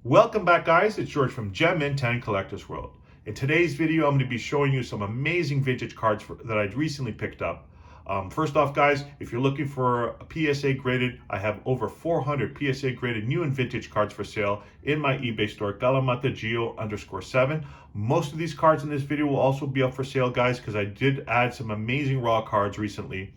Welcome back, guys. It's George from Gem Mint and Collectors World. In today's video, I'm going to be showing you some amazing vintage cards that I recently picked up. First off, guys, if you're looking for a PSA graded, I have over 400 PSA graded new and vintage cards for sale in my eBay store, Clemente_7. Most of these cards in this video will also be up for sale, guys, because I did add some amazing raw cards recently.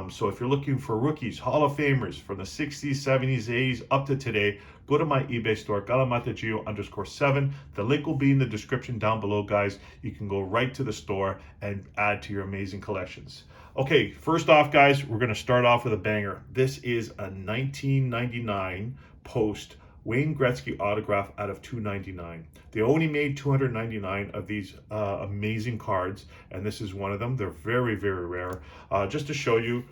So if you're looking for rookies, Hall of Famers from the 60s, 70s, 80s up to today, go to my eBay store, Clemente_7. The link will be in the description down below, guys. You can go right to the store and add to your amazing collections. Okay, first off, guys, we're going to start off with a banger. This is a 1999 post Wayne Gretzky autograph out of 299. They only made 299 of these amazing cards, and this is one of them. They're very, very rare. Just to show you,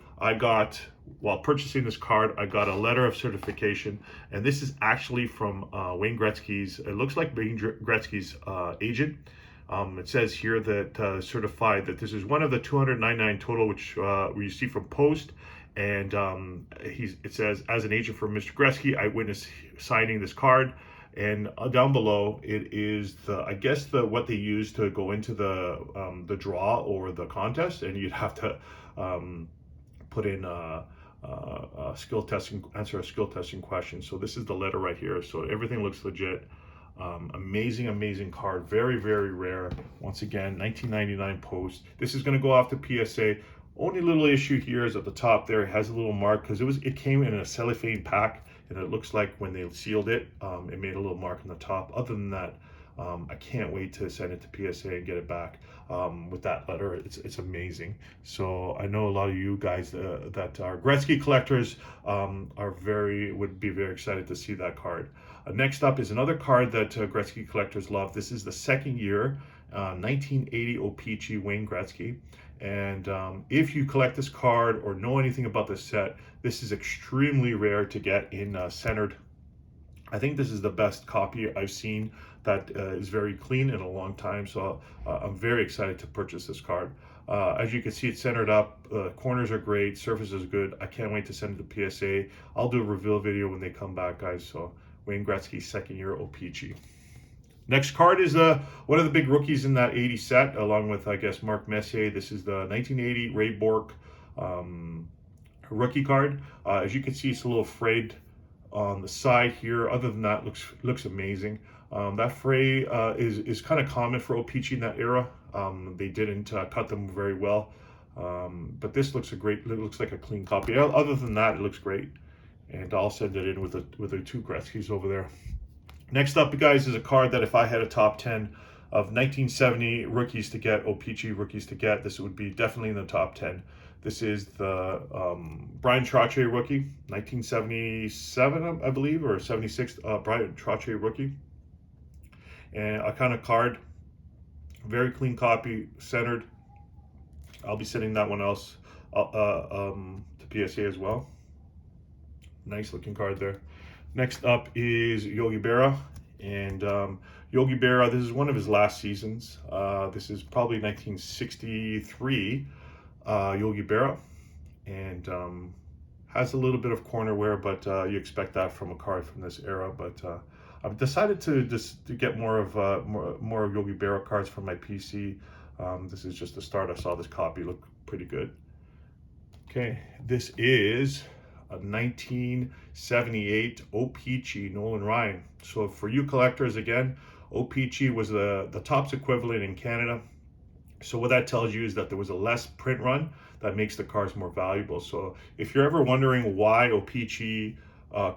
while purchasing this card, I got a letter of certification, and this is actually from Wayne Gretzky's, it looks like Wayne Gretzky's agent. It says here that certified that this is one of the 299 total, which we see from Post. And it says, as an agent for Mr. Gretzky, I witnessed signing this card. And down below, it is what they use to go into the draw or the contest, and you'd have to put in answer a skill testing question. So this is the letter right here. So everything looks legit. Amazing card, very, very rare. Once again, 1999 post. This is going to go off to PSA. Only little issue here is at the top there, it has a little mark because it came in a cellophane pack, and it looks like when they sealed it, it made a little mark on the top. Other than that, I can't wait to send it to PSA and get it back with that letter. It's amazing. So I know a lot of you guys that are Gretzky collectors would be very excited to see that card. Next up is another card that Gretzky collectors love. This is the second year 1980 O-Pee-Chee Wayne Gretzky. And if you collect this card or know anything about this set, this is extremely rare to get in centered. I think this is the best copy I've seen that is very clean in a long time. So I'm very excited to purchase this card. As you can see, it's centered up. Corners are great. Surface is good. I can't wait to send it to PSA. I'll do a reveal video when they come back, guys. So Wayne Gretzky's second year O-Pee-Chee. Next card is one of the big rookies in that 80 set, along with, I guess, Mark Messier. This is the 1980 Ray Bourque rookie card. As you can see, it's a little frayed on the side here. Other than that, looks amazing. That fray is kind of common for O-Pee-Chee in that era. They didn't cut them very well, but this looks like a clean copy. Other than that, it looks great, and I'll send it in with the two Gretzkys over there. Next up, guys, is a card that if I had a top 10 of 1970 rookies to get, O-Pee-Chee rookies to get, this would be definitely in the top 10. This is the Brian Trottier rookie, 1977, I believe, or 76, Brian Trottier rookie. And a kind of card, very clean copy, centered. I'll be sending that one else to PSA as well. Nice looking card there. Next up is Yogi Berra, and Yogi Berra, this is one of his last seasons. This is probably 1963 Yogi Berra, and has a little bit of corner wear, but you expect that from a card from this era. But I've decided to get more of Yogi Berra cards from my PC. This is just the start. I saw this copy look pretty good. Okay, this is a 1978 O-Pee-Chee Nolan Ryan. So for you collectors, again, O-Pee-Chee was the Topps equivalent in Canada. So what that tells you is that there was a less print run that makes the cards more valuable. So if you're ever wondering why O-Pee-Chee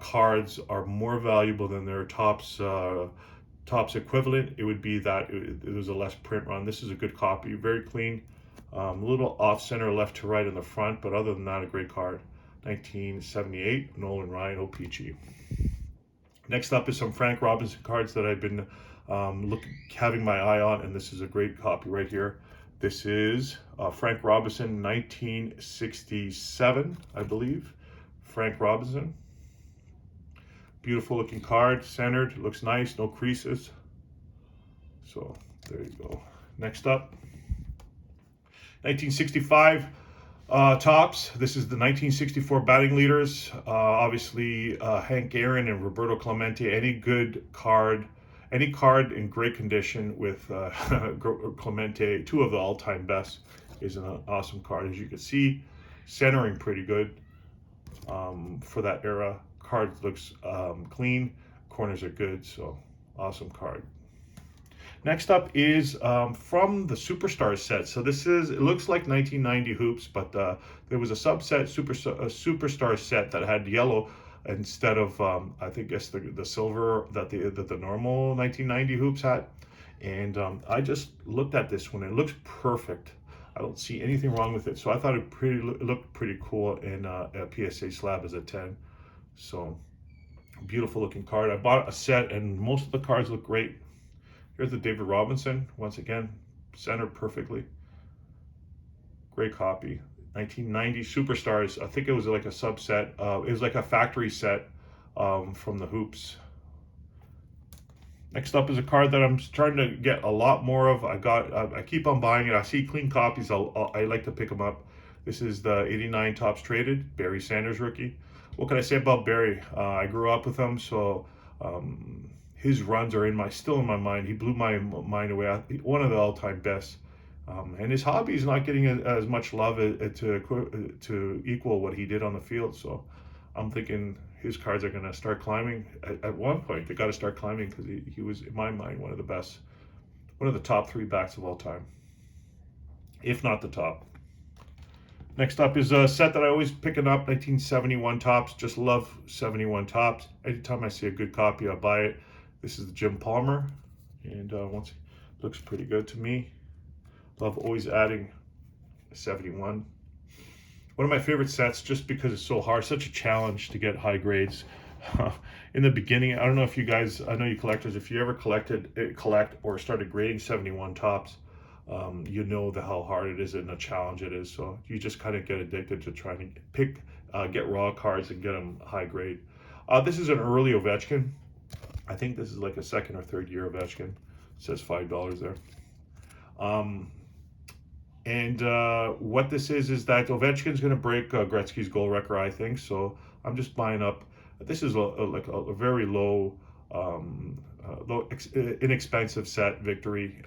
cards are more valuable than their Topps equivalent, it would be that it was a less print run. This is a good copy, very clean, a little off center left to right in the front, but other than that, a great card. 1978 Nolan Ryan O-Pee-Chee. Next up is some Frank Robinson cards that I've been having my eye on, and this is a great copy right here. This is Frank Robinson, 1967, I believe. Frank Robinson. Beautiful looking card, centered, looks nice, no creases. So there you go. Next up, 1965 Tops. This is the 1964 batting leaders. Obviously, Hank Aaron and Roberto Clemente. Any card in great condition with Clemente, two of the all-time best, is an awesome card. As you can see, centering pretty good for that era. Card looks clean. Corners are good, so awesome card. Next up is from the Superstar set. So it looks like 1990 hoops, but there was a subset, Superstar set that had yellow instead of, I guess the silver that the normal 1990 hoops had. And I just looked at this one. It looks perfect. I don't see anything wrong with it. So I thought it looked pretty cool in a PSA slab as a 10. So beautiful looking card. I bought a set and most of the cards look great. Here's the David Robinson, once again, centered perfectly. Great copy. 1990 Superstars. I think it was like a subset. It was like a factory set from the hoops. Next up is a card that I'm trying to get a lot more of. I keep on buying it. I see clean copies. I like to pick them up. This is the 89 Topps Traded, Barry Sanders rookie. What can I say about Barry? I grew up with him, so his runs are still in my mind. He blew my mind away. One of the all-time best. And his hobby is not getting as much love to equal what he did on the field. So I'm thinking his cards are going to start climbing. At one point, they got to start climbing because he was, in my mind, one of the best, one of the top 3 backs of all time, if not the top. Next up is a set that I always picking up, 1971 Topps. Just love 71 Topps. Anytime I see a good copy, I buy it. This is the Jim Palmer, and looks pretty good to me. Love always adding a 71. One of my favorite sets, just because it's so hard, such a challenge to get high grades. In the beginning, I don't know if you guys, I know you collectors, if you ever collect or started grading 71 Topps, you know how hard it is and a challenge it is. So you just kind of get addicted to trying to get raw cards and get them high grade. This is an early Ovechkin. I think this is like a 2nd or 3rd year Ovechkin. It says $5 there. What this is that Ovechkin's going to break Gretzky's goal record, I think. So I'm just buying up. This is like a very low, inexpensive set victory.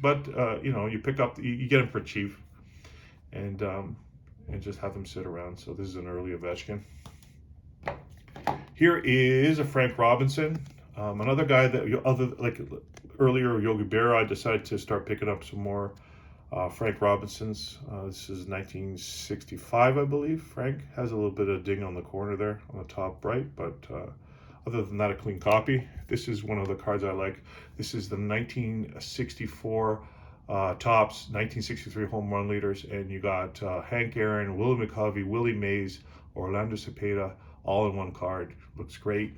But you know, you pick up, you get them for cheap, and just have them sit around. So this is an early Ovechkin. Here is a Frank Robinson, another guy that like earlier Yogi Berra. I decided to start picking up some more Frank Robinsons. This is 1965, I believe. Frank has a little bit of ding on the corner there on the top right, but other than that, a clean copy. This is one of the cards I like. This is the 1964 Topps 1963 home run leaders, and you got Hank Aaron, Willie McCovey, Willie Mays, Orlando Cepeda, all in one card. Looks great.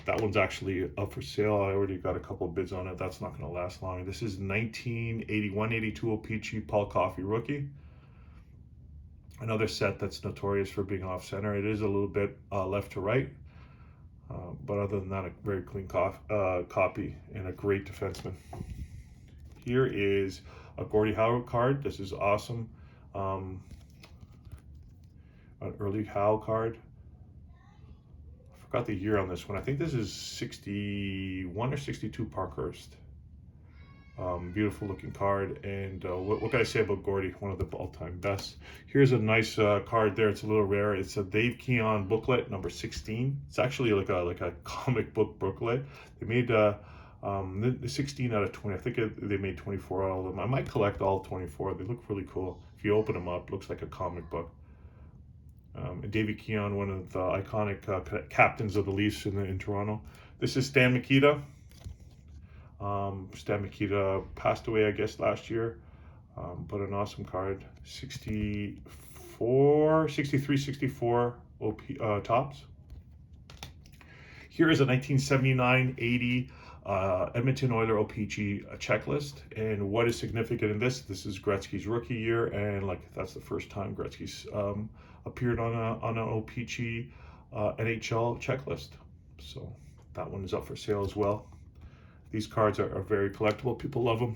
That one's actually up for sale. I already got a couple of bids on it. That's not going to last long. This is 1981-82 O-Pee-Chee Paul Coffey rookie. Another set that's notorious for being off center. It is a little bit left to right, but other than that, a very clean copy and a great defenseman. Here is a Gordie Howe card. This is awesome. An early Howe card. I forgot the year on this one. I think this is 61 or 62 Parkhurst. Beautiful looking card. And what can I say about Gordie? One of the all-time best. Here's a nice card there. It's a little rare. It's a Dave Keon booklet number 16. It's actually like a comic book booklet. They made the 16 out of 20. I think they made 24 out of them. I might collect all 24. They look really cool. If you open them up, it looks like a comic book. Davey Keon, one of the iconic captains of the Leafs in Toronto. This is Stan Mikita. Stan Mikita passed away, I guess, last year, but an awesome card. 63-64 Topps. Here is a 1979-80 Edmonton Oilers O-Pee-Chee checklist, and what is significant in this? This is Gretzky's rookie year, and like that's the first time Gretzky's appeared on an O-Pee-Chee NHL checklist. So that one is up for sale as well. These cards are very collectible. People love them.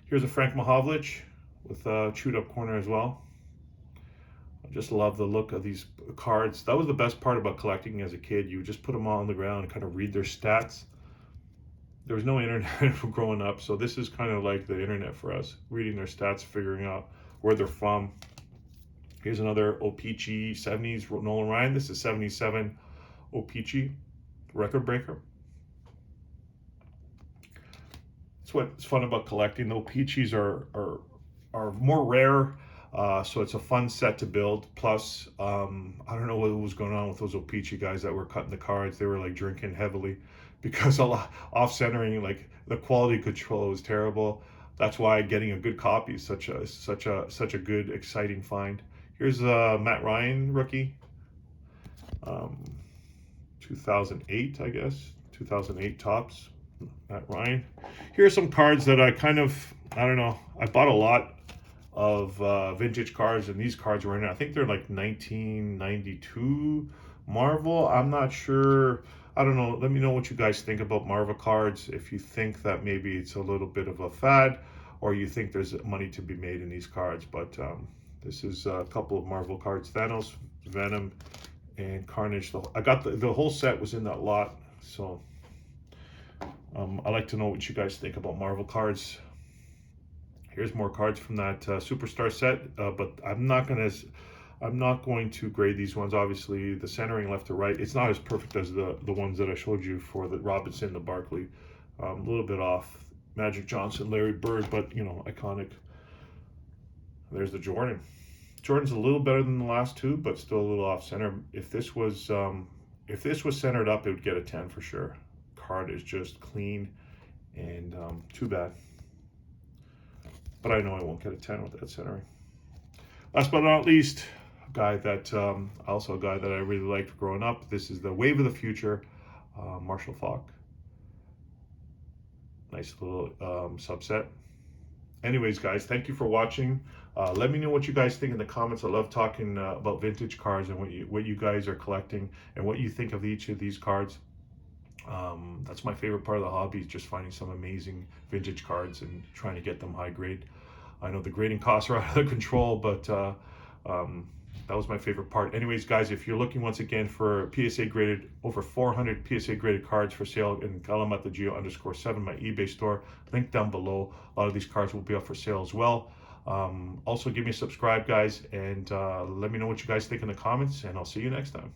Here's a Frank Mahovlich, with a chewed up corner as well. I just love the look of these cards. That was the best part about collecting as a kid. You would just put them all on the ground and kind of read their stats. There was no internet for growing up, so this is kind of like the internet for us, reading their stats, figuring out where they're from. Here's another O-Pee-Chee 70s Nolan Ryan. This is 77 O-Pee-Chee record breaker. That's what's fun about collecting. The O-Pee-Chees are more rare, so it's a fun set to build. Plus, I don't know what was going on with those O-Pee-Chee guys that were cutting the cards. They were like drinking heavily because a lot off-centering, like the quality control was terrible. That's why getting a good copy is such a good, exciting find. Here's a Matt Ryan rookie, 2008, I guess, 2008 tops, Matt Ryan. Here are some cards that I don't know, I bought a lot of vintage cards, and these cards were in it. I think they're like 1992 Marvel. I'm not sure. I don't know. Let me know what you guys think about Marvel cards. If you think that maybe it's a little bit of a fad, or you think there's money to be made in these cards. But this is a couple of Marvel cards: Thanos, Venom, and Carnage. I got the whole set was in that lot. So I like to know what you guys think about Marvel cards. Here's more cards from that Superstar set, but I'm not going to grade these ones. Obviously, the centering left to right, it's not as perfect as the ones that I showed you for the Robinson, the Barkley. A little bit off. Magic Johnson, Larry Bird, but you know, iconic. There's the Jordan. Jordan's a little better than the last two, but still a little off center. If this was centered up, it would get a 10 for sure. Card is just clean, and too bad. But I know I won't get a 10 with that centering. Last but not least, a guy that I really liked growing up. This is the Wave of the Future, Marshall Faulk. Nice little subset. Anyways, guys, thank you for watching. Let me know what you guys think in the comments. I love talking about vintage cards and what you guys are collecting and what you think of each of these cards. That's my favorite part of the hobby, is just finding some amazing vintage cards and trying to get them high grade. I know the grading costs are out of control, but that was my favorite part. Anyways, guys, if you're looking once again for PSA graded, over 400 PSA graded cards for sale in Clemente_7, my eBay store, link down below. A lot of these cards will be up for sale as well. Also, give me a subscribe, guys, and let me know what you guys think in the comments, and I'll see you next time.